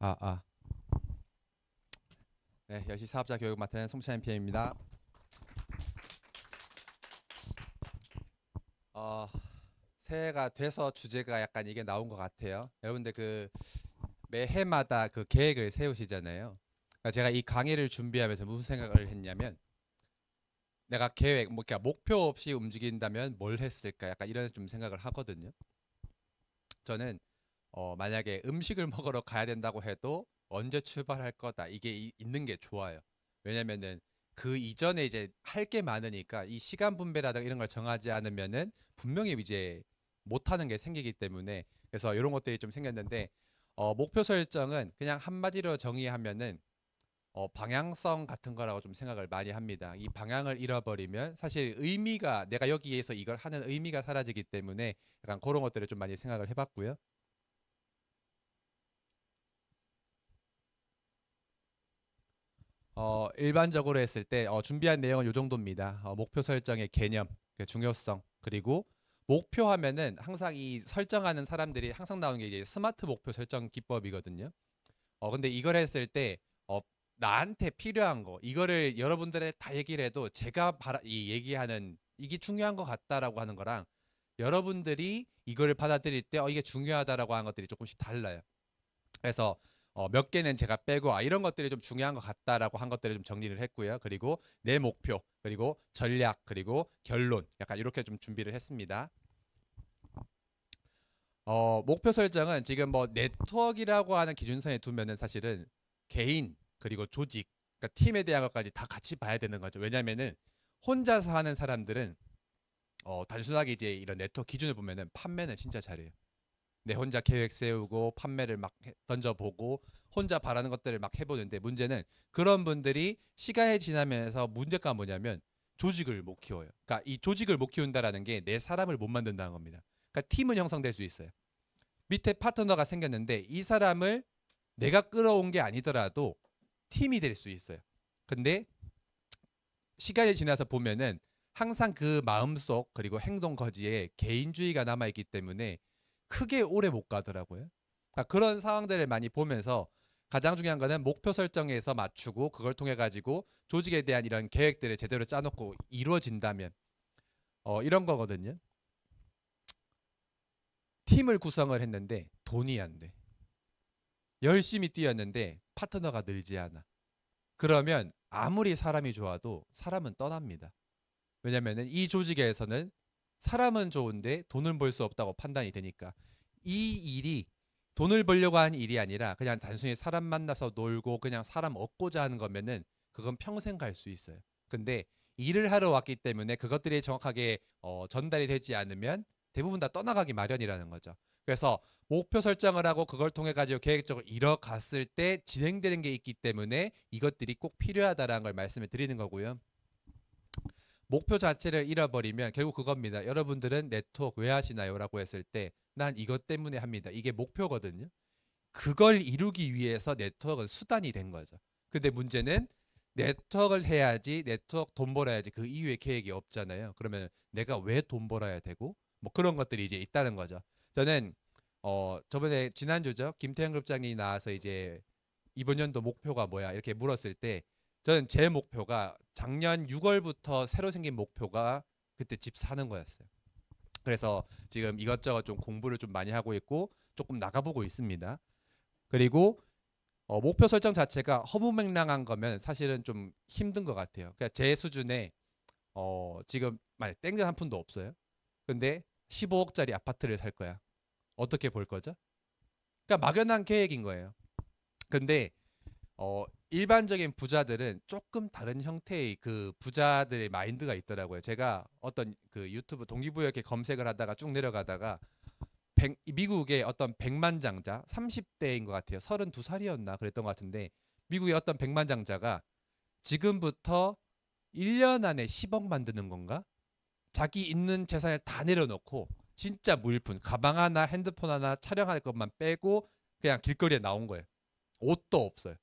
아, 아. 네, 여시 사업자 교육 맡은 송찬현 PM입니다. 어, 새해가 돼서 주제가 약간 이게 나온 것 같아요. 여러분들 그 매해마다 그 계획을 세우시잖아요. 그러니까 제가 이 강의를 준비하면서 무슨 생각을 했냐면 내가 계획, 그러니까 목표 없이 움직인다면 뭘 했을까? 약간 이런 좀 생각을 하거든요. 저는 만약에 음식을 먹으러 가야 된다고 해도 언제 출발할 거다. 이게 있는 게 좋아요. 왜냐면은 그 이전에 이제 할 게 많으니까 이 시간 분배라든가 이런 걸 정하지 않으면은 분명히 이제 못하는 게 생기기 때문에 그래서 이런 것들이 좀 생겼는데 목표 설정은 그냥 한마디로 정의하면은 방향성 같은 거라고 좀 생각을 많이 합니다. 이 방향을 잃어버리면 사실 의미가 내가 여기에서 이걸 하는 의미가 사라지기 때문에 약간 그런 것들을 좀 많이 생각을 해봤고요. 일반적으로 했을 때 준비한 내용은 이 정도입니다. 목표 설정의 개념, 그 중요성, 그리고 목표하면은 항상 이 설정하는 사람들이 항상 나오는 게 이제 스마트 목표 설정 기법이거든요. 근데 이걸 했을 때 나한테 필요한 거 이거를 여러분들의 다 얘기를 해도 제가 이 얘기하는 이게 중요한 것 같다라고 하는 거랑 여러분들이 이거를 받아들일 때 이게 중요하다라고 하는 것들이 조금씩 달라요. 그래서 몇 개는 제가 빼고 이런 것들이 좀 중요한 것 같다라고 한 것들을 좀 정리를 했고요. 그리고 내 목표, 그리고 전략, 그리고 결론 약간 이렇게 좀 준비를 했습니다. 목표 설정은 지금 뭐 네트워크라고 하는 기준선에 두면은 사실은 개인 그리고 조직, 그러니까 팀에 대한 것까지 다 같이 봐야 되는 거죠. 왜냐면은 혼자서 하는 사람들은 단순하게 이제 이런 네트워크 기준을 보면은 판매는 진짜 잘해요. 내 혼자 계획 세우고 판매를 막 던져보고 혼자 바라는 것들을 막 해보는데 문제는 그런 분들이 시간이 지나면서 문제가 뭐냐면 조직을 못 키워요. 그러니까 이 조직을 못 키운다라는 게 내 사람을 못 만든다는 겁니다. 그러니까 팀은 형성될 수 있어요. 밑에 파트너가 생겼는데 이 사람을 내가 끌어온 게 아니더라도 팀이 될 수 있어요. 근데 시간이 지나서 보면은 항상 그 마음속 그리고 행동 거지에 개인주의가 남아있기 때문에 크게 오래 못 가더라고요. 그러니까 그런 상황들을 많이 보면서 가장 중요한 거는 목표 설정에서 맞추고 그걸 통해 가지고 조직에 대한 이런 계획들을 제대로 짜놓고 이루어진다면 이런 거거든요. 팀을 구성을 했는데 돈이 안 돼. 열심히 뛰었는데 파트너가 늘지 않아. 그러면 아무리 사람이 좋아도 사람은 떠납니다. 왜냐면은 이 조직에서는 사람은 좋은데 돈을 벌 수 없다고 판단이 되니까 이 일이 돈을 벌려고 하는 일이 아니라 그냥 단순히 사람 만나서 놀고 그냥 사람 얻고자 하는 거면은 그건 평생 갈 수 있어요. 근데 일을 하러 왔기 때문에 그것들이 정확하게 전달이 되지 않으면 대부분 다 떠나가기 마련이라는 거죠. 그래서 목표 설정을 하고 그걸 통해 가지고 계획적으로 이뤄갔을 때 진행되는 게 있기 때문에 이것들이 꼭 필요하다라는 걸 말씀을 드리는 거고요. 목표 자체를 잃어버리면 결국 그겁니다. 여러분들은 네트워크 왜 하시나요? 라고 했을 때 난 이것 때문에 합니다. 이게 목표거든요. 그걸 이루기 위해서 네트워크는 수단이 된 거죠. 근데 문제는 네트워크를 해야지 네트워크 돈 벌어야지 그 이후에 계획이 없잖아요. 그러면 내가 왜 돈 벌어야 되고 뭐 그런 것들이 이제 있다는 거죠. 저는 저번에 지난주죠. 김태형 급장이 나와서 이제 이번 연도 목표가 뭐야 이렇게 물었을 때 저는 제 목표가 작년 6월부터 새로 생긴 목표가 그때 집 사는 거였어요. 그래서 지금 이것저것 좀 공부를 좀 많이 하고 있고 조금 나가보고 있습니다. 그리고 목표 설정 자체가 허무맹랑한 거면 사실은 좀 힘든 것 같아요. 그러니까 제 수준에 지금 만약 땡전 한 푼도 없어요. 근데 15억짜리 아파트를 살 거야. 어떻게 볼 거죠? 그러니까 막연한 계획인 거예요. 근데 일반적인 부자들은 조금 다른 형태의 그 부자들의 마인드가 있더라고요. 제가 어떤 그 유튜브 동기부여 이렇게 검색을 하다가 쭉 내려가다가 미국의 어떤 백만장자 30대인 것 같아요. 32살이었나 그랬던 것 같은데 미국의 어떤 백만장자가 지금부터 1년 안에 10억 만드는 건가? 자기 있는 재산을 다 내려놓고 진짜 무일푼 가방 하나 핸드폰 하나 촬영할 것만 빼고 그냥 길거리에 나온 거예요. 옷도 없어요.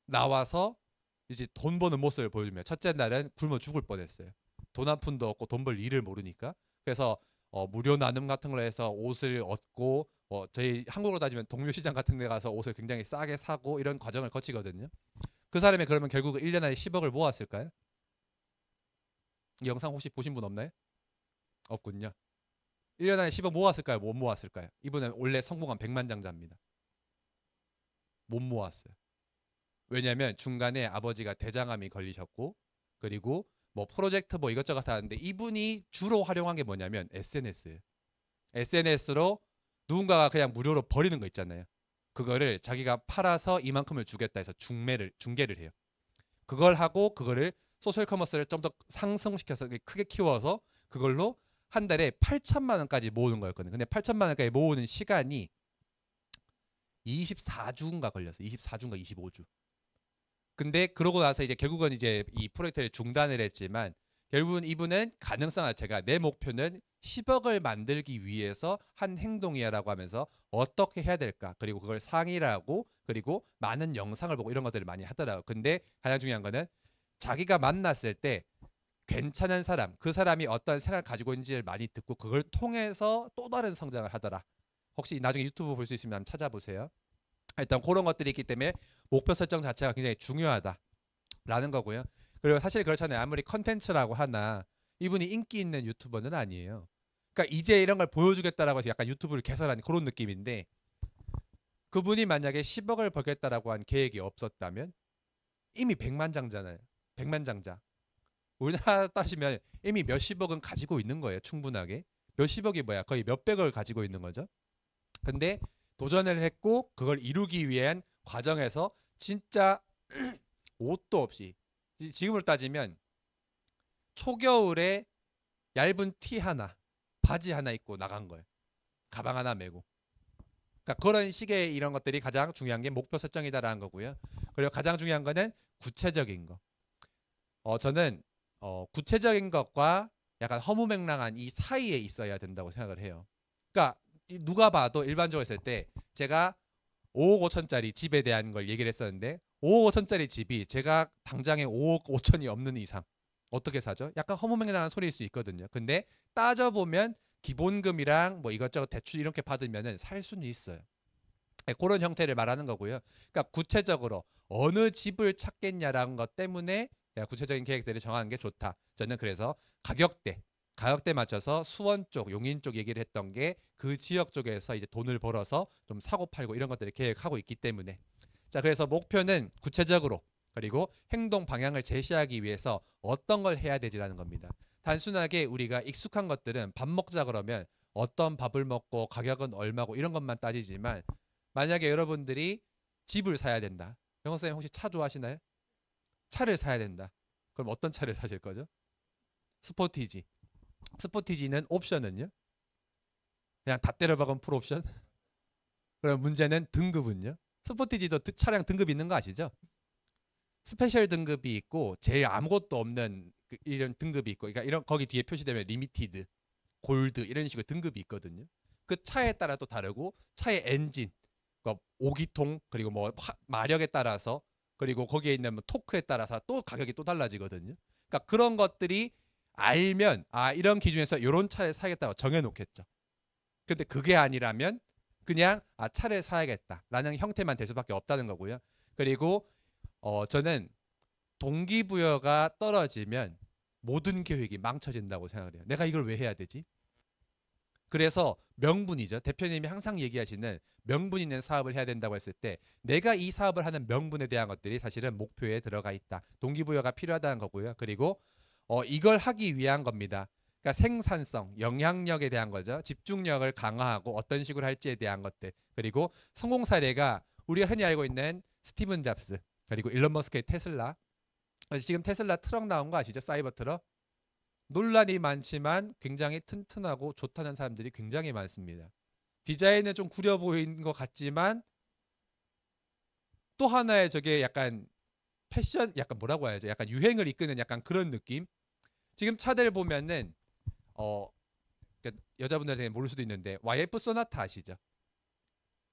나와서 이제 돈 버는 모습을 보여주며 첫째 날은 굶어 죽을 뻔했어요. 돈 한 푼도 없고 돈 벌 일을 모르니까. 그래서 무료 나눔 같은 걸 해서 옷을 얻고 저희 한국으로 따지면 동묘시장 같은 데 가서 옷을 굉장히 싸게 사고 이런 과정을 거치거든요. 그 사람이 그러면 결국 1년 안에 10억을 모았을까요? 이 영상 혹시 보신 분 없나요? 없군요. 1년 안에 10억 모았을까요? 못 모았을까요? 이분은 원래 성공한 백만장자입니다. 못 모았어요. 왜냐하면 중간에 아버지가 대장암이 걸리셨고, 그리고 뭐 프로젝트 뭐 이것저것 하는데, 이분이 주로 활용한 게 뭐냐면 SNS예요. SNS로 누군가가 그냥 무료로 버리는 거 있잖아요. 그거를 자기가 팔아서 이만큼을 주겠다 해서 중개를 해요. 그걸 하고 그거를 소셜 커머스를 좀 더 상승시켜서 크게 키워서 그걸로 한 달에 8천만 원까지 모으는 거였거든요. 근데 8천만 원까지 모으는 시간이 24주인가 걸렸어요. 24주인가 25주. 근데 그러고 나서 이제 결국은 이제 이 프로젝트를 중단을 했지만, 결국은 이분은 가능성 자체가 내 목표는 10억을 만들기 위해서 한 행동이야라고 하면서 어떻게 해야 될까, 그리고 그걸 상의를 하고, 그리고 많은 영상을 보고 이런 것들을 많이 하더라고요. 근데 가장 중요한 거는 자기가 만났을 때 괜찮은 사람, 그 사람이 어떤 생각을 가지고 있는지를 많이 듣고 그걸 통해서 또 다른 성장을 하더라. 혹시 나중에 유튜브 볼 수 있으면 한번 찾아보세요. 일단 그런 것들이 있기 때문에 목표 설정 자체가 굉장히 중요하다라는 거고요. 그리고 사실 그렇잖아요. 아무리 컨텐츠라고 하나 이분이 인기 있는 유튜버는 아니에요. 그러니까 이제 이런 걸 보여주겠다라고 해서 약간 유튜브를 개설한 그런 느낌인데, 그분이 만약에 10억을 벌겠다라고 한 계획이 없었다면 이미 백만장자잖아요. 백만장자. 우리나라 따지면 이미 몇십억은 가지고 있는 거예요. 충분하게. 몇십억이 뭐야? 거의 몇백억을 가지고 있는 거죠. 근데 도전을 했고 그걸 이루기 위한 과정에서 진짜 옷도 없이, 지금으로 따지면 초겨울에 얇은 티 하나, 바지 하나 입고 나간 거예요. 가방 하나 메고. 그러니까 그런 식의 이런 것들이 가장 중요한 게 목표 설정이다라는 거고요. 그리고 가장 중요한 거는 구체적인 거. 저는 구체적인 것과 약간 허무맹랑한 이 사이에 있어야 된다고 생각을 해요. 그러니까 누가 봐도 일반적으로 했을 때 제가 5억 5천짜리 집에 대한 걸 얘기를 했었는데, 5억 5천짜리 집이 제가 당장에 5억 5천이 없는 이상 어떻게 사죠? 약간 허무맹랑한 소리일 수 있거든요. 근데 따져보면 기본금이랑 뭐 이것저것 대출 이렇게 받으면은 살 수는 있어요. 네, 그런 형태를 말하는 거고요. 그러니까 구체적으로 어느 집을 찾겠냐라는 것 때문에 구체적인 계획들을 정하는 게 좋다. 저는 그래서 가격대 맞춰서 수원 쪽, 용인 쪽 얘기를 했던 게 그 지역 쪽에서 이제 돈을 벌어서 좀 사고 팔고 이런 것들을 계획하고 있기 때문에, 자, 그래서 목표는 구체적으로, 그리고 행동 방향을 제시하기 위해서 어떤 걸 해야 되지라는 겁니다. 단순하게 우리가 익숙한 것들은 밥 먹자 그러면 어떤 밥을 먹고 가격은 얼마고 이런 것만 따지지만, 만약에 여러분들이 집을 사야 된다. 영호 쌤 혹시 차 좋아하시나요? 차를 사야 된다. 그럼 어떤 차를 사실 거죠? 스포티지. 스포티지는 옵션은요? 그냥 다 때려박은 풀옵션? 그럼 문제는 등급은요? 스포티지도 차량 등급이 있는 거 아시죠? 스페셜 등급이 있고 제일 아무것도 없는 이런 등급이 있고, 그러니까 이런 거기 뒤에 표시되면 리미티드, 골드 이런 식으로 등급이 있거든요. 그 차에 따라 또 다르고 차의 엔진, 그러니까 5기통, 그리고 뭐 마력에 따라서, 그리고 거기에 있는 뭐 토크에 따라서 또 가격이 또 달라지거든요. 그러니까 그런 것들이 알면 이런 기준에서 이런 차를 사겠다고 정해놓겠죠. 근데 그게 아니라면 그냥 차를 사야겠다라는 형태만 될 수밖에 없다는 거고요. 그리고 저는 동기부여가 떨어지면 모든 계획이 망쳐진다고 생각을 해요. 내가 이걸 왜 해야 되지? 그래서 명분이죠. 대표님이 항상 얘기하시는 명분 있는 사업을 해야 된다고 했을 때, 내가 이 사업을 하는 명분에 대한 것들이 사실은 목표에 들어가 있다. 동기부여가 필요하다는 거고요. 그리고 이걸 하기 위한 겁니다. 그러니까 생산성, 영향력에 대한 거죠. 집중력을 강화하고 어떤 식으로 할지에 대한 것들. 그리고 성공 사례가 우리가 흔히 알고 있는 스티븐 잡스, 그리고 일론 머스크의 테슬라. 지금 테슬라 트럭 나온 거 아시죠? 사이버 트럭. 논란이 많지만 굉장히 튼튼하고 좋다는 사람들이 굉장히 많습니다. 디자인은 좀 구려 보이는 것 같지만 또 하나의 저게 약간 패션, 약간 뭐라고 해야죠? 약간 유행을 이끄는 약간 그런 느낌. 지금 차들 보면은 그러니까 여자분들은 모를 수도 있는데 YF 소나타 아시죠?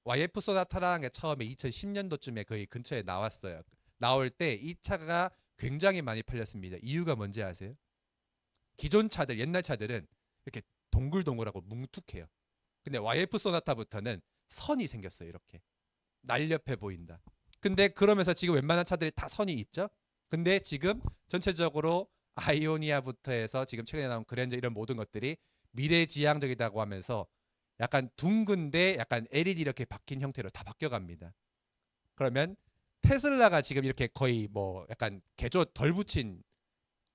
YF 소나타라는 게 처음에 2010년도쯤에 거의 근처에 나왔어요. 나올 때 이 차가 굉장히 많이 팔렸습니다. 이유가 뭔지 아세요? 기존 차들, 옛날 차들은 이렇게 동글동글하고 뭉툭해요. 근데 YF 소나타부터는 선이 생겼어요. 이렇게 날렵해 보인다. 근데 그러면서 지금 웬만한 차들이 다 선이 있죠. 근데 지금 전체적으로 아이오니아부터 해서 지금 최근에 나온 그랜저 이런 모든 것들이 미래지향적이라고 하면서 약간 둥근데 약간 LED 이렇게 박힌 형태로 다 바뀌어갑니다. 그러면 테슬라가 지금 이렇게 거의 뭐 약간 개조 덜 붙인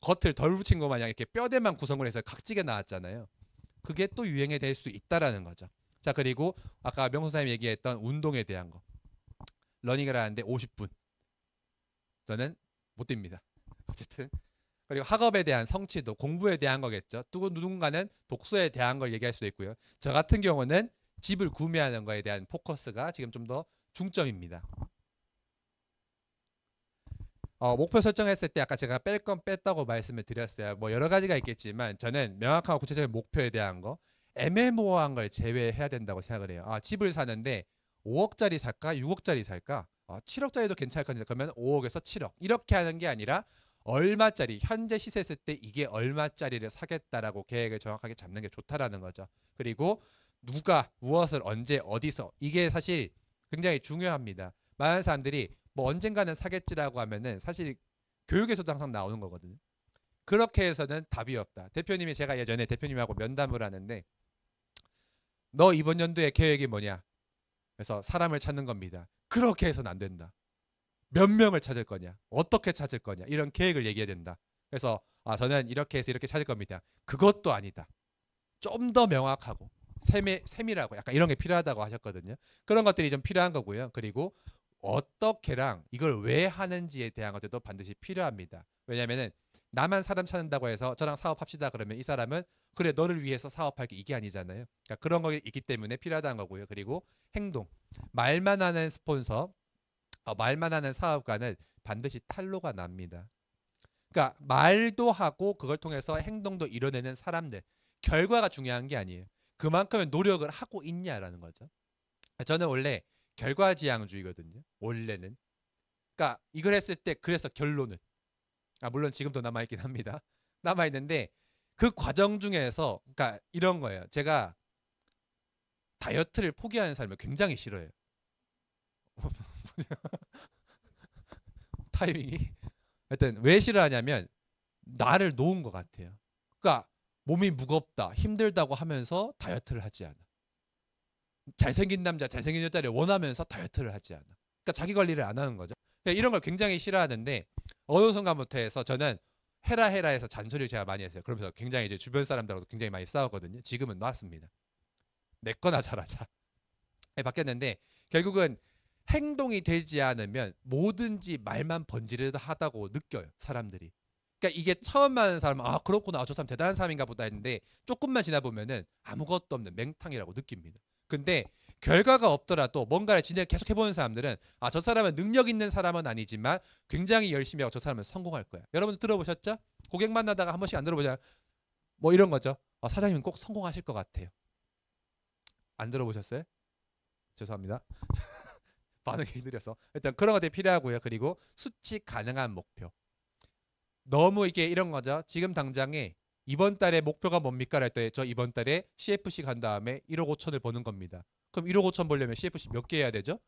겉을 덜 붙인 것 마냥 이렇게 뼈대만 구성을 해서 각지게 나왔잖아요. 그게 또 유행이 될 수 있다라는 거죠. 자, 그리고 아까 명선사님 얘기했던 운동에 대한 거. 러닝을 하는데 50분. 저는 못 뜁니다. 어쨌든. 그리고 학업에 대한 성취도, 공부에 대한 거겠죠. 또 누군가는 독서에 대한 걸 얘기할 수도 있고요. 저 같은 경우는 집을 구매하는 거에 대한 포커스가 지금 좀 더 중점입니다. 목표 설정했을 때 아까 제가 뺄 건 뺐다고 말씀을 드렸어요. 뭐 여러 가지가 있겠지만 저는 명확하고 구체적인 목표에 대한 거, 애매모호한 걸 제외해야 된다고 생각을 해요. 집을 사는데 5억짜리 살까? 6억짜리 살까? 7억짜리도 괜찮을 건데 그러면 5억에서 7억 이렇게 하는 게 아니라 얼마짜리 현재 시세 했을 때 이게 얼마짜리를 사겠다라고 계획을 정확하게 잡는 게 좋다라는 거죠. 그리고 누가 무엇을 언제 어디서 이게 사실 굉장히 중요합니다. 많은 사람들이 뭐 언젠가는 사겠지라고 하면은 사실 교육에서도 항상 나오는 거거든요. 그렇게 해서는 답이 없다. 대표님이 제가 예전에 대표님하고 면담을 하는데 너 이번 연도의 계획이 뭐냐? 그래서 사람을 찾는 겁니다. 그렇게 해서는 안 된다. 몇 명을 찾을 거냐? 어떻게 찾을 거냐? 이런 계획을 얘기해야 된다. 그래서 저는 이렇게 해서 이렇게 찾을 겁니다. 그것도 아니다. 좀 더 명확하고 세밀하고 약간 이런 게 필요하다고 하셨거든요. 그런 것들이 좀 필요한 거고요. 그리고 어떻게랑 이걸 왜 하는지에 대한 것들도 반드시 필요합니다. 왜냐하면은 나만 사람 찾는다고 해서 저랑 사업합시다 그러면 이 사람은 그래 너를 위해서 사업할게 이게 아니잖아요. 그러니까 그런 거 있기 때문에 필요하다는 거고요. 그리고 행동. 말만 하는 스폰서, 말만 하는 사업가는 반드시 탄로가 납니다. 그러니까 말도 하고 그걸 통해서 행동도 이뤄내는 사람들. 결과가 중요한 게 아니에요. 그만큼의 노력을 하고 있냐라는 거죠. 저는 원래 결과지향주의거든요. 원래는. 그러니까 이걸 했을 때 그래서 결론은 물론 지금도 남아 있긴 합니다. 남아 있는데 그 과정 중에서 그러니까 이런 거예요. 제가 다이어트를 포기하는 사람을 굉장히 싫어해요. 타이밍이. 하여튼 왜 싫어하냐면 나를 놓은 것 같아요. 그러니까 몸이 무겁다, 힘들다고 하면서 다이어트를 하지 않아. 잘생긴 남자, 잘생긴 여자를 원하면서 다이어트를 하지 않아. 그러니까 자기 관리를 안 하는 거죠. 이런 걸 굉장히 싫어하는데 어느 순간부터 해서 저는 해라 해라 해서 잔소리를 제가 많이 했어요. 그러면서 굉장히 이제 주변 사람들하고도 굉장히 많이 싸웠거든요. 지금은 놨습니다. 내 거나 잘하자. 바뀌었는데 결국은 행동이 되지 않으면 뭐든지 말만 번지르하다고 느껴요. 사람들이. 그러니까 이게 처음 하는 사람은 그렇구나 저 사람 대단한 사람인가 보다 했는데 조금만 지나 보면은 아무것도 없는 맹탕이라고 느낍니다. 근데 결과가 없더라도 뭔가를 진행 계속 해보는 사람들은 저 사람은 능력 있는 사람은 아니지만 굉장히 열심히 하고 저 사람은 성공할 거야. 여러분 들어보셨죠? 고객 만나다가 한 번씩 안 들어보자. 뭐 이런 거죠. 사장님은 꼭 성공하실 것 같아요. 안 들어보셨어요? 죄송합니다. 반응이 느려서. 일단 그런 것들이 필요하고요. 그리고 수치 가능한 목표. 너무 이게 이런 거죠. 지금 당장에 이번 달에 목표가 뭡니까? 할 때 저 이번 달에 CFC 간 다음에 1억 5천을 버는 겁니다. 그럼 1억 5천 벌려면 CFC 몇 개 해야 되죠?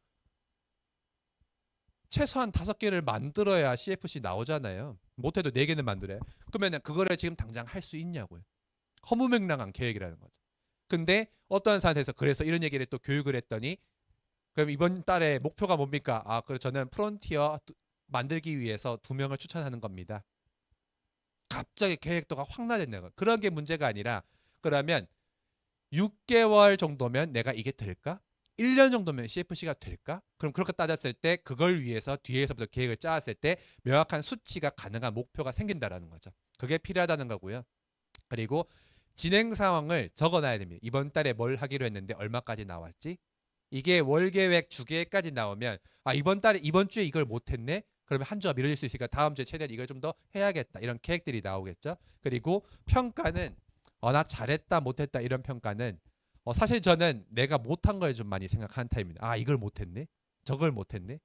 최소한 5개를 만들어야 CFC 나오잖아요. 못해도 4개는 만들어요. 그러면 그거를 지금 당장 할 수 있냐고요. 허무맹랑한 계획이라는 거죠. 근데 어떠한 사람에서 그래서 이런 얘기를 또 교육을 했더니 그럼 이번 달에 목표가 뭡니까? 그래 저는 프론티어 만들기 위해서 2명을 추천하는 겁니다. 갑자기 계획도가 확 낮아지는 거. 그런 게 문제가 아니라 그러면 6개월 정도면 내가 이게 될까? 1년 정도면 CFC가 될까? 그럼 그렇게 따졌을 때 그걸 위해서 뒤에서부터 계획을 짜왔을 때 명확한 수치가 가능한 목표가 생긴다라는 거죠. 그게 필요하다는 거고요. 그리고 진행 상황을 적어놔야 됩니다. 이번 달에 뭘 하기로 했는데 얼마까지 나왔지? 이게 월 계획, 주 계획까지 나오면 이번 주에 이걸 못했네. 그러면 한 주가 미뤄질 수 있으니까 다음 주에 최대한 이걸 좀 더 해야겠다. 이런 계획들이 나오겠죠. 그리고 평가는 나 잘했다, 못했다 이런 평가는 사실 저는 내가 못한 걸 좀 많이 생각하는 타입입니다. 이걸 못했네, 저걸 못했네.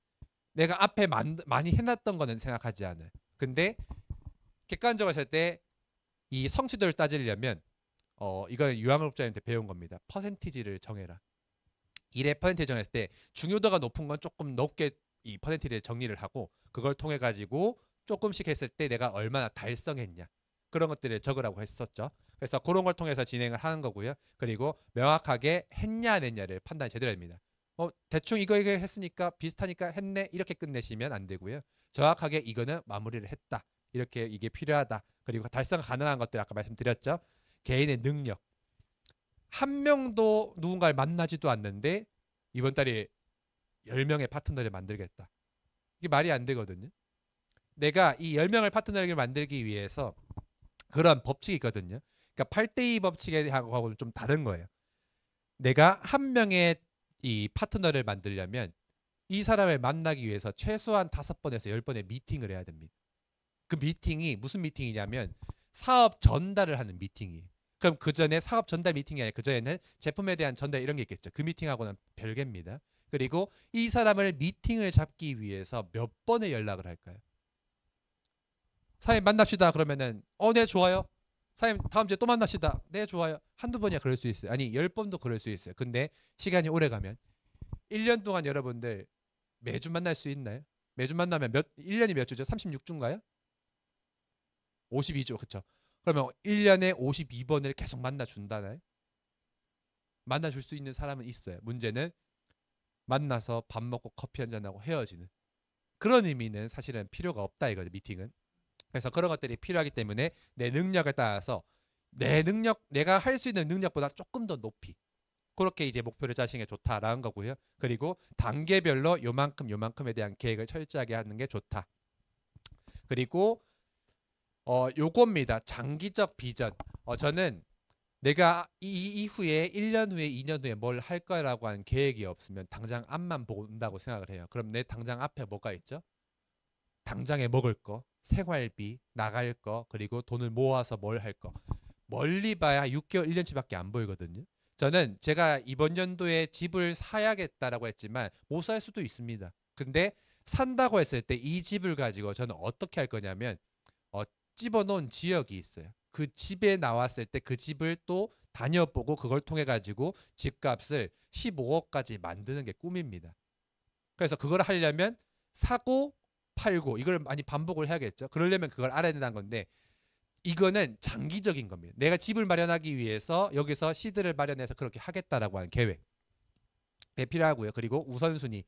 내가 앞에 많이 해놨던 거는 생각하지 않아요. 근데 객관적으로 했을 때 이 성취도를 따지려면 이건 유황업자한테 배운 겁니다. 퍼센티지를 정해라. 일의 퍼센티지 정했을 때 중요도가 높은 건 조금 높게 이 퍼센티지를 정리를 하고 그걸 통해 가지고 조금씩 했을 때 내가 얼마나 달성했냐 그런 것들을 적으라고 했었죠. 그래서 그런 걸 통해서 진행을 하는 거고요. 그리고 명확하게 했냐 안 했냐를 판단이 제대로 됩니다. 대충 이거 했으니까 비슷하니까 했네 이렇게 끝내시면 안 되고요. 정확하게 이거는 마무리를 했다. 이렇게 이게 필요하다. 그리고 달성 가능한 것들 아까 말씀드렸죠. 개인의 능력. 한 명도 누군가를 만나지도 않는데 이번 달에 10명의 파트너를 만들겠다. 이게 말이 안 되거든요. 내가 이 10명을 파트너를 만들기 위해서 그런 법칙이 있거든요. 그러니까 8대2 법칙하고는 좀 다른 거예요. 내가 한 명의 이 파트너를 만들려면 이 사람을 만나기 위해서 최소한 5번에서 10번의 미팅을 해야 됩니다. 그 미팅이 무슨 미팅이냐면 사업 전달을 하는 미팅이에요. 그럼 그 전에 사업 전달 미팅이 아니라 그 전에는 제품에 대한 전달 이런 게 있겠죠. 그 미팅하고는 별개입니다. 그리고 이 사람을 미팅을 잡기 위해서 몇 번의 연락을 할까요? 사장님 만납시다 그러면은 네 좋아요. 사장님 다음 주에 또 만납시다. 네 좋아요. 한두 번이야 그럴 수 있어요. 아니 10번도 그럴 수 있어요. 근데 시간이 오래 가면 1년 동안 여러분들 매주 만날 수 있나요? 매주 만나면 1년이 몇 주죠? 36주인가요? 52주 그쵸? 그러면 1년에 52번을 계속 만나준다나요? 만나줄 수 있는 사람은 있어요. 문제는 만나서 밥 먹고 커피 한잔하고 헤어지는 그런 의미는 사실은 필요가 없다 이거죠. 미팅은. 그래서 그런 것들이 필요하기 때문에 내 능력을 따라서 내가 할 수 있는 능력보다 조금 더 높이 그렇게 이제 목표를 짜시는 게 좋다라는 거고요. 그리고 단계별로 요만큼에 대한 계획을 철저하게 하는 게 좋다. 그리고 요겁니다. 장기적 비전. 저는 내가 이후에 1년 후에 2년 후에 뭘 할 거라고 하는 계획이 없으면 당장 앞만 본다고 생각을 해요. 그럼 내 당장 앞에 뭐가 있죠? 당장에 먹을 거, 생활비, 나갈 거, 그리고 돈을 모아서 뭘 할 거. 멀리 봐야 6개월, 1년치밖에 안 보이거든요. 저는 제가 이번 연도에 집을 사야겠다라고 했지만 못 살 수도 있습니다. 근데 산다고 했을 때 이 집을 가지고 저는 어떻게 할 거냐면 집어놓은 지역이 있어요. 그 집에 나왔을 때 그 집을 또 다녀보고 그걸 통해 가지고 집값을 15억까지 만드는 게 꿈입니다. 그래서 그걸 하려면 사고 팔고 이걸 많이 반복을 해야겠죠. 그러려면 그걸 알아야 된다는 건데 이거는 장기적인 겁니다. 내가 집을 마련하기 위해서 여기서 시드를 마련해서 그렇게 하겠다라고 하는 계획. 네, 필요하고요. 그리고 우선순위.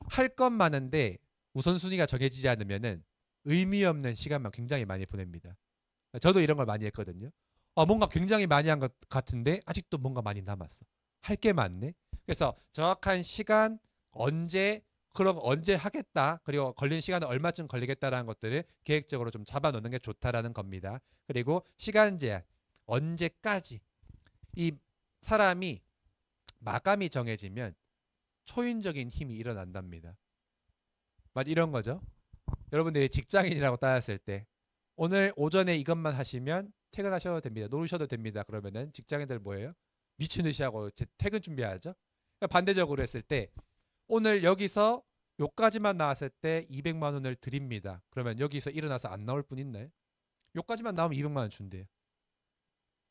할 건 많은데 우선순위가 정해지지 않으면은 의미 없는 시간만 굉장히 많이 보냅니다. 저도 이런 걸 많이 했거든요. 뭔가 굉장히 많이 한 것 같은데 아직도 뭔가 많이 남았어. 할 게 많네. 그래서 정확한 시간, 그럼 언제 하겠다. 그리고 걸린 시간은 얼마쯤 걸리겠다라는 것들을 계획적으로 좀 잡아놓는 게 좋다라는 겁니다. 그리고 시간 제한, 언제까지. 이 사람이 마감이 정해지면 초인적인 힘이 일어난답니다. 이런 거죠. 여러분들이 직장인이라고 따졌을 때 오늘 오전에 이것만 하시면 퇴근하셔도 됩니다. 놀으셔도 됩니다. 그러면은 직장인들 뭐예요? 미친 듯이 하고 퇴근 준비하죠. 그러니까 반대적으로 했을 때 오늘 여기서 요까지만 나왔을 때 200만 원을 드립니다. 그러면 여기서 일어나서 안 나올 분 있나요? 요까지만 나오면 200만 원 준대요.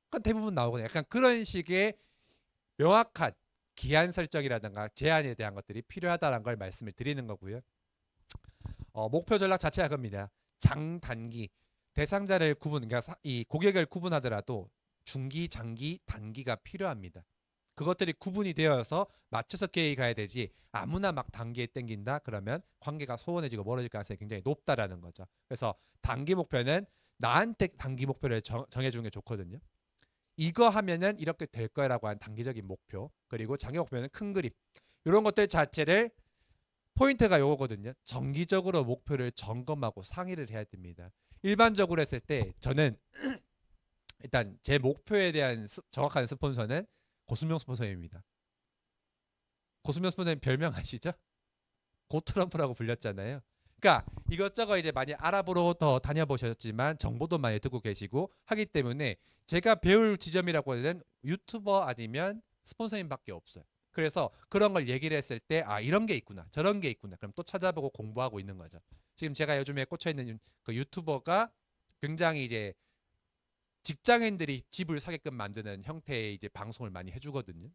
그러니까 대부분 나오거든요. 약간 그런 식의 명확한 기한 설정이라든가 제한에 대한 것들이 필요하다는 걸 말씀을 드리는 거고요. 목표 전략 자체가 그겁니다. 장단기 대상자를 그러니까 이 고객을 구분하더라도 중기, 장기, 단기가 필요합니다. 그것들이 구분이 되어서 맞춰서 계획해야 되지 아무나 막 단기에 땡긴다 그러면 관계가 소원해지고 멀어질 가능성이 굉장히 높다라는 거죠. 그래서 단기 목표는 나한테 단기 목표를 정해주는 게 좋거든요. 이거 하면은 이렇게 될 거라고 하는 단기적인 목표 그리고 장기 목표는 큰 그림 이런 것들 자체를 포인트가 요거거든요. 정기적으로 목표를 점검하고 상의를 해야 됩니다. 일반적으로 했을 때 저는 일단 제 목표에 대한 정확한 스폰서는 고수명 스폰서입니다. 고수명 스폰서님 별명 아시죠? 고트럼프라고 불렸잖아요. 그러니까 이것저것 이제 많이 알아보러 더 다녀보셨지만 정보도 많이 듣고 계시고 하기 때문에 제가 배울 지점이라고 하는 유튜버 아니면 스폰서님밖에 없어요. 그래서 그런 걸 얘기를 했을 때 이런 게 있구나 저런 게 있구나 그럼 또 찾아보고 공부하고 있는 거죠. 지금 제가 요즘에 꽂혀 있는 그 유튜버가 굉장히 이제 직장인들이 집을 사게끔 만드는 형태의 이제 방송을 많이 해주거든요.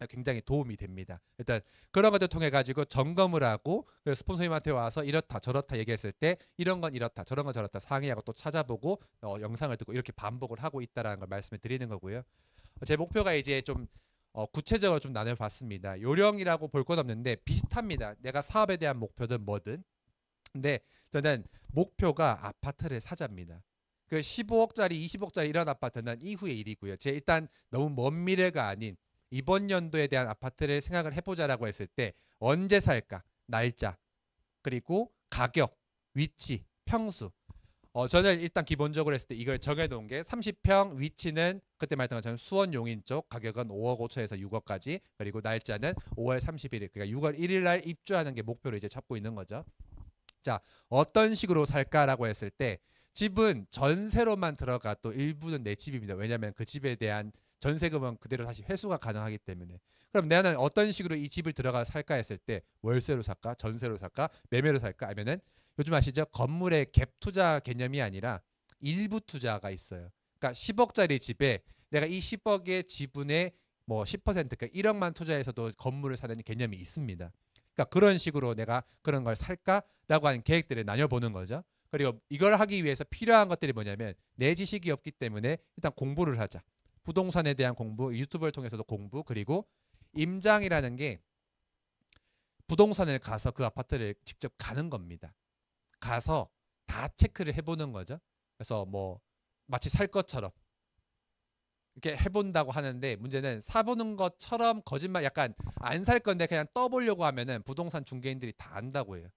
굉장히 도움이 됩니다. 일단 그런 것들 통해 가지고 점검을 하고 그 스폰서님한테 와서 이렇다 저렇다 얘기했을 때 이런 건 이렇다 저런 건 저렇다 상의하고 또 찾아보고 영상을 듣고 이렇게 반복을 하고 있다라는 걸 말씀을 드리는 거고요. 제 목표가 이제 좀 구체적으로 좀 나눠봤습니다. 요령이라고 볼 건 없는데 비슷합니다. 내가 사업에 대한 목표든 뭐든. 근데 저는 목표가 아파트를 사자입니다. 그 15억짜리, 20억짜리 이런 아파트는 이후의 일이고요. 제 일단 너무 먼 미래가 아닌 이번 연도에 대한 아파트를 생각을 해보자라고 했을 때 언제 살까? 날짜, 그리고 가격, 위치, 평수. 저는 일단 기본적으로 했을 때 이걸 정해놓은 게 30평, 위치는 그때 말했던 것처럼 수원 용인 쪽, 가격은 5억 5천에서 6억까지, 그리고 날짜는 5월 31일, 그러니까 6월 1일 날 입주하는 게 목표로 이제 잡고 있는 거죠. 자, 어떤 식으로 살까라고 했을 때 집은 전세로만 들어가 또 일부는 내 집입니다. 왜냐하면 그 집에 대한 전세금은 그대로 다시 회수가 가능하기 때문에. 그럼 나는 어떤 식으로 이 집을 들어가 살까 했을 때 월세로 살까, 전세로 살까, 매매로 살까 하면은 요즘 아시죠? 건물의 갭 투자 개념이 아니라 일부 투자가 있어요. 그러니까 10억짜리 집에 내가 이 10억의 지분의 뭐 10%, 그러니까 1억만 투자해서도 건물을 사는 개념이 있습니다. 그러니까 그런 식으로 내가 그런 걸 살까라고 하는 계획들을 나눠보는 거죠. 그리고 이걸 하기 위해서 필요한 것들이 뭐냐면 내 지식이 없기 때문에 일단 공부를 하자. 부동산에 대한 공부, 유튜브를 통해서도 공부, 그리고 임장이라는 게 부동산을 가서 그 아파트를 직접 가는 겁니다. 가서 다 체크를 해보는 거죠. 그래서 뭐 마치 살 것처럼 이렇게 해본다고 하는데 문제는 사보는 것처럼 거짓말 약간 안 살 건데 그냥 떠보려고 하면은 부동산 중개인들이 다 안다고 해요.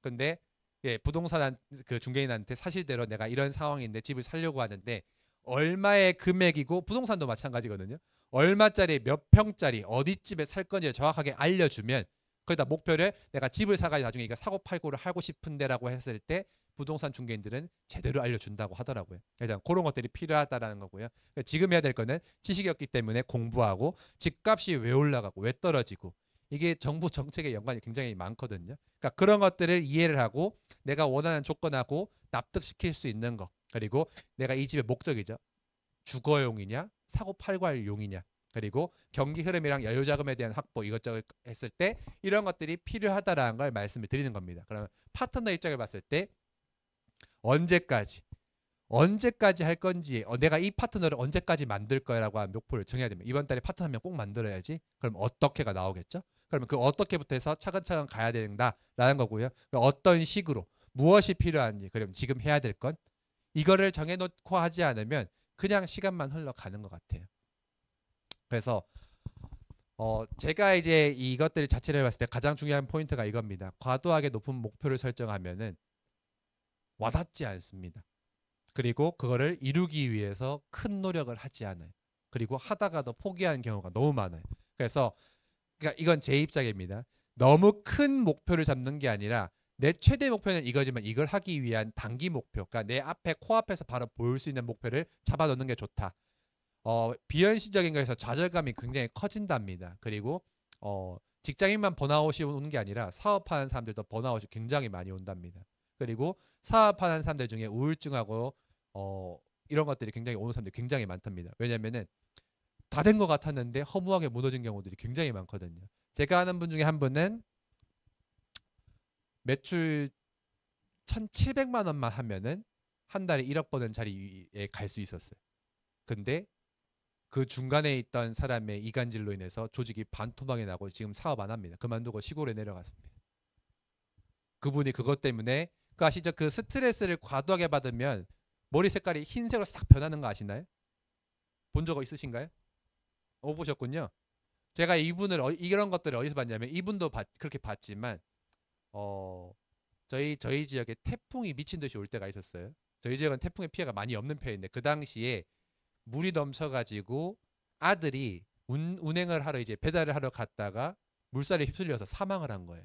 근데 예, 부동산 그 중개인한테 사실대로 내가 이런 상황인데 집을 살려고 하는데 얼마의 금액이고 부동산도 마찬가지거든요. 얼마짜리 몇 평짜리 어디 집에 살 건지 정확하게 알려주면 거기다 목표를 내가 집을 사가지고 나중에 이거 사고 팔고를 하고 싶은데라고 했을 때 부동산 중개인들은 제대로 알려준다고 하더라고요. 일단 그런 것들이 필요하다라는 거고요. 지금 해야 될 거는 지식이 없기 때문에 공부하고 집값이 왜 올라가고 왜 떨어지고 이게 정부 정책에 연관이 굉장히 많거든요. 그러니까 그런 것들을 이해를 하고 내가 원하는 조건하고 납득시킬 수 있는 거. 그리고 내가 이 집의 목적이죠. 주거용이냐, 사고 팔고 할 용이냐. 그리고 경기 흐름이랑 여유 자금에 대한 확보 이것저것 했을 때 이런 것들이 필요하다라는 걸 말씀을 드리는 겁니다. 그러면 파트너 입장을 봤을 때 언제까지 언제까지 할 건지 내가 이 파트너를 언제까지 만들 거라고 하는 목표를 정해야 됩니다. 이번 달에 파트너 한 명 꼭 만들어야지. 그럼 어떻게가 나오겠죠? 그러면 그 어떻게부터 해서 차근차근 가야 된다라는 거고요. 어떤 식으로 무엇이 필요한지 그럼 지금 해야 될 건 이거를 정해놓고 하지 않으면 그냥 시간만 흘러가는 것 같아요. 그래서 제가 이제 이것들 자체를 봤을 때 가장 중요한 포인트가 이겁니다. 과도하게 높은 목표를 설정하면은 와닿지 않습니다. 그리고 그거를 이루기 위해서 큰 노력을 하지 않아요. 그리고 하다가도 포기하는 경우가 너무 많아요. 그래서 그러니까 이건 제 입장입니다. 너무 큰 목표를 잡는 게 아니라 내 최대 목표는 이거지만 이걸 하기 위한 단기 목표, 그러니까 내 앞에 코앞에서 바로 보일 수 있는 목표를 잡아놓는 게 좋다. 비현실적인 거에서 좌절감이 굉장히 커진답니다. 그리고 직장인만 번아웃이 오는 게 아니라 사업하는 사람들도 번아웃이 굉장히 많이 온답니다. 그리고 사업하는 사람들 중에 우울증하고 이런 것들이 굉장히 오는 사람들이 굉장히 많답니다. 왜냐면은 다 된 것 같았는데 허무하게 무너진 경우들이 굉장히 많거든요. 제가 아는 분 중에 한 분은 매출 1,700만 원만 하면은 한 달에 1억 버는 자리에 갈 수 있었어요. 근데 그 중간에 있던 사람의 이간질로 인해서 조직이 반토막이 나고 지금 사업 안 합니다. 그만두고 시골에 내려갔습니다. 그분이 그것 때문에 그 아시죠? 그 스트레스를 과도하게 받으면 머리 색깔이 흰색으로 싹 변하는 거 아시나요? 본 적 있으신가요? 못 보셨군요. 제가 이분을 이런 것들을 어디서 봤냐면 이분도 그렇게 봤지만 어 저희 지역에 태풍이 미친 듯이 올 때가 있었어요. 저희 지역은 태풍의 피해가 많이 없는 편인데 그 당시에 물이 넘쳐가지고 아들이 운행을 하러 이제 배달을 하러 갔다가 물살에 휩쓸려서 사망을 한 거예요.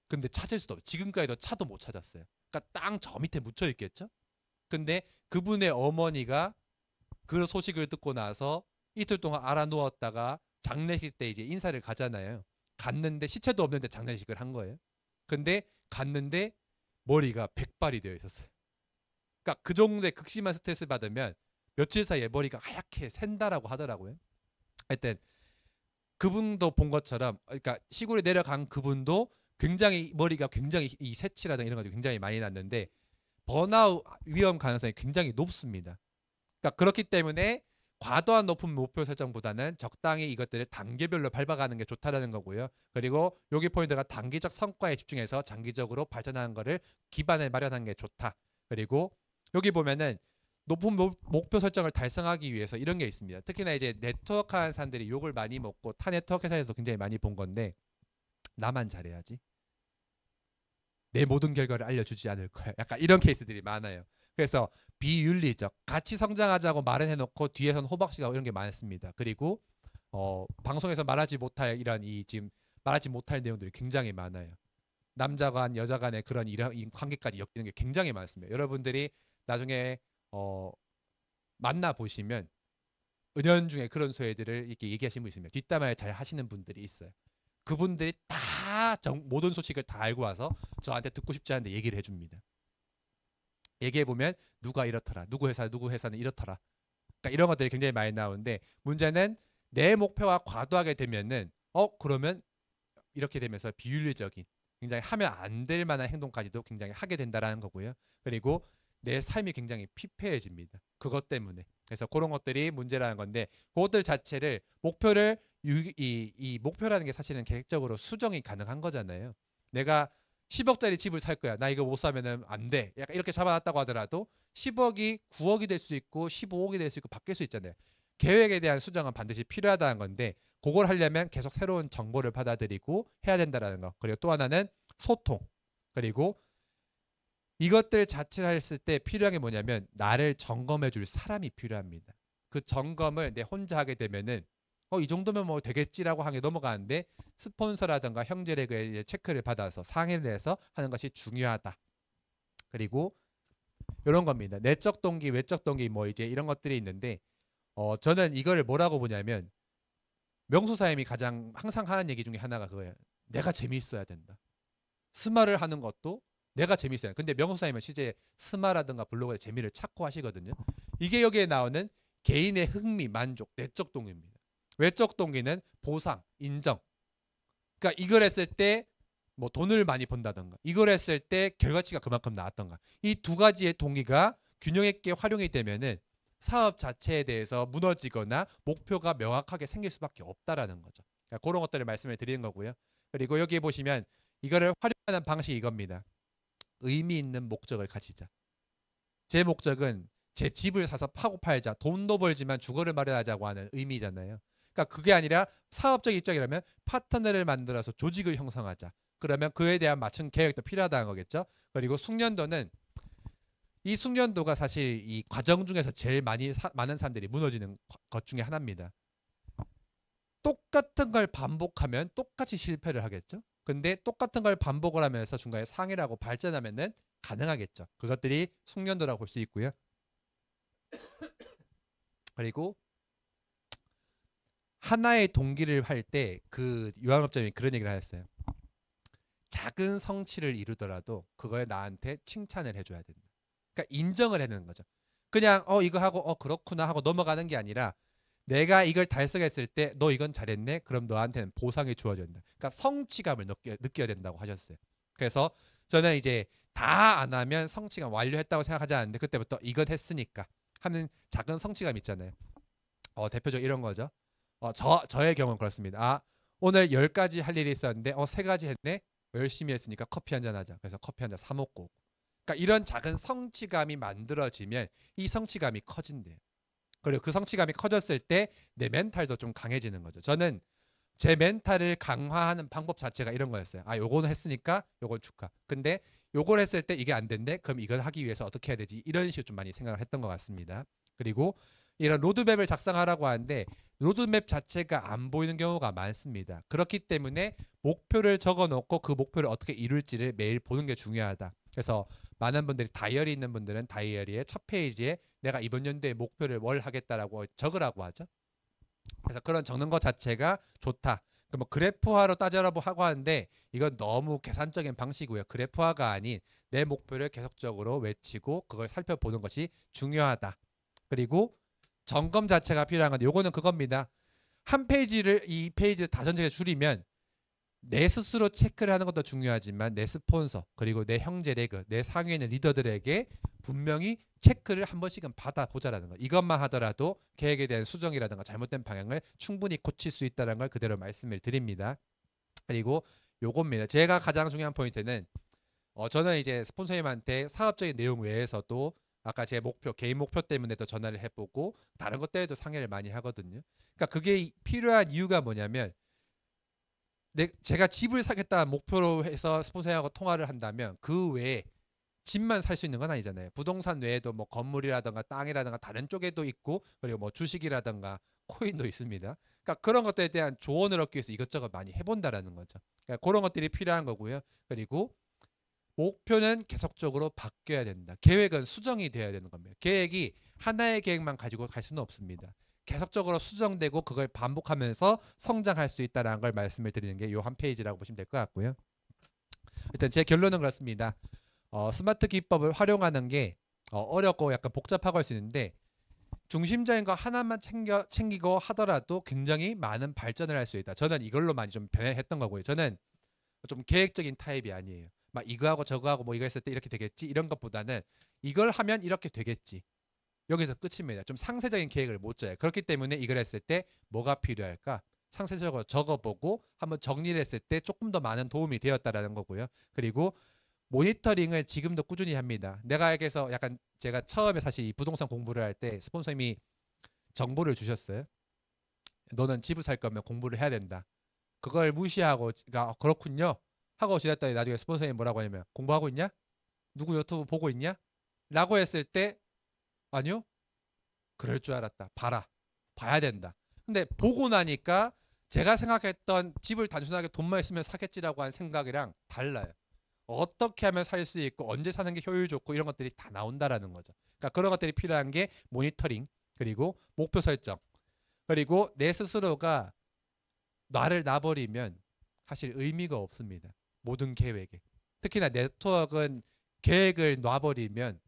근데 찾을 수도 없어요. 지금까지도 차도 못 찾았어요. 그러니까 땅 저 밑에 묻혀 있겠죠. 근데 그분의 어머니가 그 소식을 듣고 나서 이틀 동안 알아 누웠다가 장례식 때 이제 인사를 가잖아요. 갔는데 시체도 없는데 장례식을 한 거예요. 근데 갔는데 머리가 백발이 되어 있었어요. 그러니까 그 정도의 극심한 스트레스 받으면 며칠 사이에 머리가 하얗게 샌다라고 하더라고요. 하여튼 그분도 본 것처럼 그러니까 시골에 내려간 그분도 굉장히 머리가 굉장히 이 새치라든가 이런 것들이 굉장히 많이 났는데 번아웃 위험 가능성이 굉장히 높습니다. 그러니까 그렇기 때문에 과도한 높은 목표 설정보다는 적당히 이것들을 단계별로 밟아가는 게 좋다라는 거고요. 그리고 여기 포인트가 단기적 성과에 집중해서 장기적으로 발전하는 거를 기반을 마련하는 게 좋다. 그리고 여기 보면은 높은 목표 설정을 달성하기 위해서 이런 게 있습니다. 특히나 이제 네트워크하는 사람들이 욕을 많이 먹고 타 네트워크 회사에서 굉장히 많이 본 건데 나만 잘해야지. 내 모든 결과를 알려주지 않을 거야. 약간 이런 케이스들이 많아요. 그래서 비윤리적, 같이 성장하자고 말은 해놓고 뒤에서는 호박씨가 이런 게 많습니다. 그리고 방송에서 말하지 못할 이런 이 지금 말하지 못할 내용들이 굉장히 많아요. 남자 간 여자 간의 그런 이런 관계까지 엮이는 게 굉장히 많습니다. 여러분들이 나중에 만나 보시면 은연중에 그런 소외들을 이렇게 얘기하시는 분이 있습니다. 뒷담화를 잘 하시는 분들이 있어요. 그분들이 다 모든 소식을 다 알고 와서 저한테 듣고 싶지 않은데 얘기를 해줍니다. 얘기해보면 누가 이렇더라, 누구 회사는 이렇더라. 그러니까 이런 것들이 굉장히 많이 나오는데 문제는 내 목표와 과도하게 되면은 그러면 이렇게 되면서 비윤리적인 굉장히 하면 안 될 만한 행동까지도 굉장히 하게 된다라는 거고요. 그리고 내 삶이 굉장히 피폐해집니다. 그것 때문에. 그래서 그런 것들이 문제라는 건데 그것들 자체를 목표를 이 목표라는 게 사실은 계획적으로 수정이 가능한 거잖아요. 내가 10억짜리 집을 살 거야. 나 이거 못 사면은 안 돼. 약간 이렇게 잡아놨다고 하더라도 10억이 9억이 될 수 있고 15억이 될 수 있고 바뀔 수 있잖아요. 계획에 대한 수정은 반드시 필요하다는 건데 그걸 하려면 계속 새로운 정보를 받아들이고 해야 된다라는 거. 그리고 또 하나는 소통. 그리고 이것들 자체를 했을 때 필요한 게 뭐냐면 나를 점검해 줄 사람이 필요합니다. 그 점검을 내 혼자 하게 되면은 이 정도면 뭐 되겠지라고 하게 넘어가는데 스폰서라든가 형제에게 체크를 받아서 상의를 해서 하는 것이 중요하다. 그리고 이런 겁니다. 내적 동기, 외적 동기 뭐 이제 이런 것들이 있는데 저는 이거를 뭐라고 보냐면 명수사님이 가장 항상 하는 얘기 중에 하나가 그거예요. 내가 재미있어야 된다. 스마를 하는 것도 내가 재미있어요. 근데 명수사님은 실제 스마라든가 블로그에 재미를 찾고 하시거든요. 이게 여기에 나오는 개인의 흥미, 만족, 내적 동기입니다. 외적 동기는 보상, 인정. 그러니까 이걸 했을 때 뭐 돈을 많이 번다던가 이걸 했을 때 결과치가 그만큼 나왔던가 이 두 가지의 동기가 균형 있게 활용이 되면은 사업 자체에 대해서 무너지거나 목표가 명확하게 생길 수밖에 없다라는 거죠. 그러니까 그런 것들을 말씀을 드리는 거고요. 그리고 여기 보시면 이거를 활용하는 방식이 이겁니다. 의미 있는 목적을 가지자. 제 목적은 제 집을 사서 파고 팔자, 돈도 벌지만 주거를 마련하자고 하는 의미잖아요. 그러니까 그게 아니라 사업적 입장이라면 파트너를 만들어서 조직을 형성하자. 그러면 그에 대한 맞춤 계획도 필요하다는 거겠죠. 그리고 숙련도는 이 숙련도가 사실 이 과정 중에서 제일 많은 사람들이 무너지는 것 중에 하나입니다. 똑같은 걸 반복하면 똑같이 실패를 하겠죠. 근데 똑같은 걸 반복을 하면서 중간에 상해를 하고 발전하면은 가능하겠죠. 그것들이 숙련도라고 볼 수 있고요. 그리고 하나의 동기를 할 때 그 유학업자님이 그런 얘기를 하셨어요. 작은 성취를 이루더라도 그거에 나한테 칭찬을 해줘야 된다. 그러니까 인정을 해야 되는 거죠. 그냥 이거 하고 그렇구나 하고 넘어가는 게 아니라 내가 이걸 달성했을 때 너 이건 잘했네. 그럼 너한테는 보상이 주어진다. 그러니까 성취감을 느껴야 된다고 하셨어요. 그래서 저는 이제 다 안 하면 성취감 완료했다고 생각하지 않는데 그때부터 이건 했으니까 하는 작은 성취감 있잖아요. 대표적으로 이런 거죠. 저의 경우는 그렇습니다. 오늘 10가지 할 일이 있었는데 3가지 했네. 열심히 했으니까 커피 한잔 하자. 그래서 커피 한잔 사 먹고. 그러니까 이런 작은 성취감이 만들어지면 이 성취감이 커진대요. 그리고 그 성취감이 커졌을 때 내 멘탈도 좀 강해지는 거죠. 저는 제 멘탈을 강화하는 방법 자체가 이런 거였어요. 요거는 했으니까 요건 축하. 근데 요걸 했을 때 이게 안 된대. 그럼 이걸 하기 위해서 어떻게 해야 되지? 이런 식으로 좀 많이 생각을 했던 것 같습니다. 그리고 이런 로드맵을 작성하라고 하는데 로드맵 자체가 안 보이는 경우가 많습니다. 그렇기 때문에 목표를 적어놓고 그 목표를 어떻게 이룰지를 매일 보는 게 중요하다. 그래서 많은 분들이 다이어리 있는 분들은 다이어리의 첫 페이지에 내가 이번 연도의 목표를 뭘 하겠다라고 적으라고 하죠. 그래서 그런 적는 것 자체가 좋다. 뭐 그래프화로 따져라고 하고 하는데 이건 너무 계산적인 방식이고요. 그래프화가 아닌 내 목표를 계속적으로 외치고 그걸 살펴보는 것이 중요하다. 그리고 점검 자체가 필요한 건데 요거는 그겁니다. 한 페이지를 이 페이지를 다 전체에 줄이면 내 스스로 체크를 하는 것도 중요하지만 내 스폰서 그리고 내 형제 레그 내 상위에 있는 리더들에게 분명히 체크를 한 번씩은 받아보자라는 거. 이것만 하더라도 계획에 대한 수정이라든가 잘못된 방향을 충분히 고칠 수 있다는 걸 그대로 말씀을 드립니다. 그리고 요겁니다. 제가 가장 중요한 포인트는 저는 이제 스폰서님한테 사업적인 내용 외에서도 아까 제 목표, 개인 목표 때문에도 전화를 해보고 다른 것 때문에도 상의를 많이 하거든요. 그러니까 그게 필요한 이유가 뭐냐면 제가 집을 사겠다 목표로 해서 스폰서하고 통화를 한다면 그 외에 집만 살 수 있는 건 아니잖아요. 부동산 외에도 뭐 건물이라든가 땅이라든가 다른 쪽에도 있고 그리고 뭐 주식이라든가 코인도 있습니다. 그러니까 그런 것들에 대한 조언을 얻기 위해서 이것저것 많이 해본다라는 거죠. 그러니까 그런 것들이 필요한 거고요. 그리고 목표는 계속적으로 바뀌어야 된다. 계획은 수정이 돼야 되는 겁니다. 계획이 하나의 계획만 가지고 갈 수는 없습니다. 계속적으로 수정되고 그걸 반복하면서 성장할 수 있다는 걸 말씀을 드리는 게 요 한 페이지라고 보시면 될 것 같고요. 일단 제 결론은 그렇습니다. 스마트 기법을 활용하는 게 어렵고 약간 복잡하고 할 수 있는데 중심적인 거 하나만 챙기고 하더라도 굉장히 많은 발전을 할 수 있다. 저는 이걸로 많이 좀 변했던 거고요. 저는 좀 계획적인 타입이 아니에요. 막 이거 하고 저거 하고 뭐 이거 했을 때 이렇게 되겠지 이런 것보다는 이걸 하면 이렇게 되겠지. 여기서 끝입니다. 좀 상세적인 계획을 못 짜요. 그렇기 때문에 이걸 했을 때 뭐가 필요할까? 상세적으로 적어보고 한번 정리를 했을 때 조금 더 많은 도움이 되었다라는 거고요. 그리고 모니터링을 지금도 꾸준히 합니다. 내가 여기서 약간 제가 처음에 사실 이 부동산 공부를 할 때 스폰서님이 정보를 주셨어요. 너는 집을 살 거면 공부를 해야 된다. 그걸 무시하고 그렇군요 하고 지냈더니 나중에 스폰서님 뭐라고 하냐면 공부하고 있냐? 누구 유튜브 보고 있냐? 라고 했을 때 아니요? 그럴 줄 알았다. 봐야 된다. 근데 보고 나니까 제가 생각했던 집을 단순하게 돈만 있으면 사겠지라고 한 생각이랑 달라요. 어떻게 하면 살 수 있고 언제 사는 게 효율 좋고 이런 것들이 다 나온다라는 거죠. 그러니까 그런 것들이 필요한 게 모니터링 그리고 목표 설정 그리고 내 스스로가 나를 놔버리면 사실 의미가 없습니다. 모든 계획에. 특히나 네트워크는 계획을 놔버리면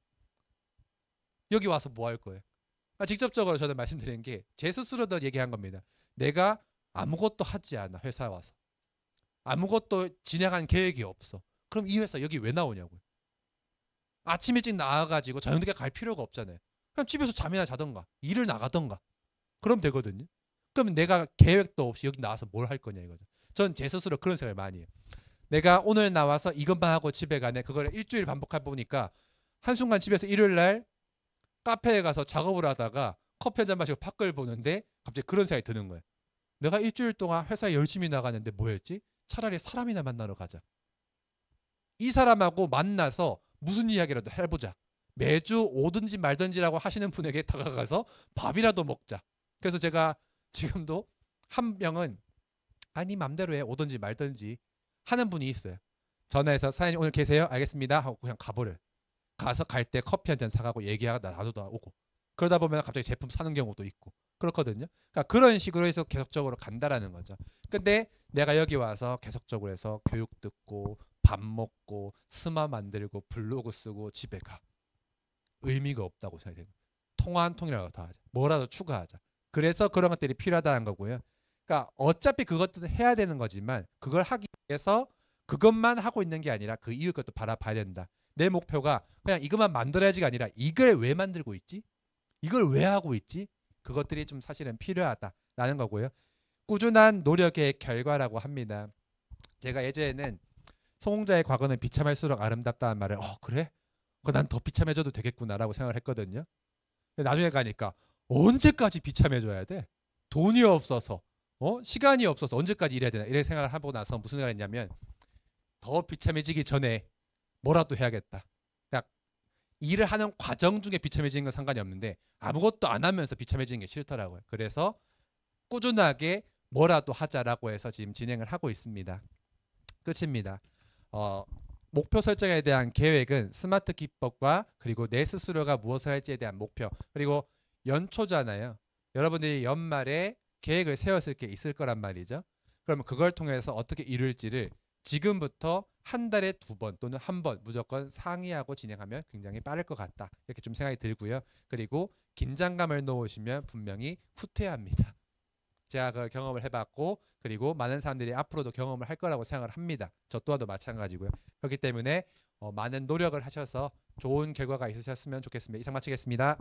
여기 와서 뭐 할 거예요? 직접적으로 저는 말씀드린 게 제 스스로도 얘기한 겁니다. 내가 아무것도 하지 않아 회사 와서. 아무것도 진행한 계획이 없어. 그럼 이 회사 여기 왜 나오냐고요. 아침 일찍 나와가지고 저녁 늦게 갈 필요가 없잖아요. 그냥 집에서 잠이나 자던가 일을 나가던가 그럼 되거든요. 그러면 내가 계획도 없이 여기 나와서 뭘 할 거냐 이거죠. 전 제 스스로 그런 생각을 많이 해요. 내가 오늘 나와서 이것만 하고 집에 가네. 그걸 일주일 반복해 보니까 한순간 집에서 일요일 날 카페에 가서 작업을 하다가 커피 한 잔 마시고 밖을 보는데 갑자기 그런 생각이 드는 거예요. 내가 일주일 동안 회사에 열심히 나가는데 뭐 했지? 차라리 사람이나 만나러 가자. 이 사람하고 만나서 무슨 이야기라도 해보자. 매주 오든지 말든지라고 하시는 분에게 다가가서 밥이라도 먹자. 그래서 제가 지금도 한 명은 아니 맘대로 해 오든지 말든지 하는 분이 있어요. 전화해서 사장님 오늘 계세요? 알겠습니다 하고 그냥 가버려요. 가서 갈 때 커피 한 잔 사가고 얘기하다 나도 오고 그러다 보면 갑자기 제품 사는 경우도 있고 그렇거든요. 그러니까 그런 식으로 해서 계속적으로 간다라는 거죠. 근데 내가 여기 와서 계속적으로 해서 교육 듣고 밥 먹고 스마 만들고 블로그 쓰고 집에 가. 의미가 없다고 생각해요. 통화 한 통이라도 더 하자. 뭐라도 추가하자. 그래서 그런 것들이 필요하다는 거고요. 그러니까 어차피 그것들은 해야 되는 거지만 그걸 하기 위해서 그것만 하고 있는 게 아니라 그 이후 것도 바라봐야 된다. 내 목표가 그냥 이것만 만들어야지가 아니라 이걸 왜 만들고 있지? 이걸 왜 하고 있지? 그것들이 좀 사실은 필요하다라는 거고요. 꾸준한 노력의 결과라고 합니다. 제가 예전에는 성공자의 과거는 비참할수록 아름답다는 말을 그래? 난 더 비참해져도 되겠구나라고 생각을 했거든요. 나중에 가니까 언제까지 비참해져야 돼? 돈이 없어서 시간이 없어서 언제까지 일해야 되나 이런 생각을 하고 나서 무슨 생각을 했냐면 더 비참해지기 전에 뭐라도 해야겠다. 그냥 일을 하는 과정 중에 비참해지는 건 상관이 없는데 아무것도 안 하면서 비참해지는 게 싫더라고요. 그래서 꾸준하게 뭐라도 하자라고 해서 지금 진행을 하고 있습니다. 끝입니다. 목표 설정에 대한 계획은 스마트 기법과 그리고 내 스스로가 무엇을 할지에 대한 목표 그리고 연초잖아요. 여러분들이 연말에 계획을 세웠을 게 있을 거란 말이죠. 그러면 그걸 통해서 어떻게 이룰지를 지금부터 한 달에 2번 또는 1번 무조건 상의하고 진행하면 굉장히 빠를 것 같다. 이렇게 좀 생각이 들고요. 그리고 긴장감을 놓으시면 분명히 후퇴합니다. 제가 그걸 경험을 해봤고 그리고 많은 사람들이 앞으로도 경험을 할 거라고 생각을 합니다. 저 또한도 마찬가지고요. 그렇기 때문에 많은 노력을 하셔서 좋은 결과가 있으셨으면 좋겠습니다. 이상 마치겠습니다.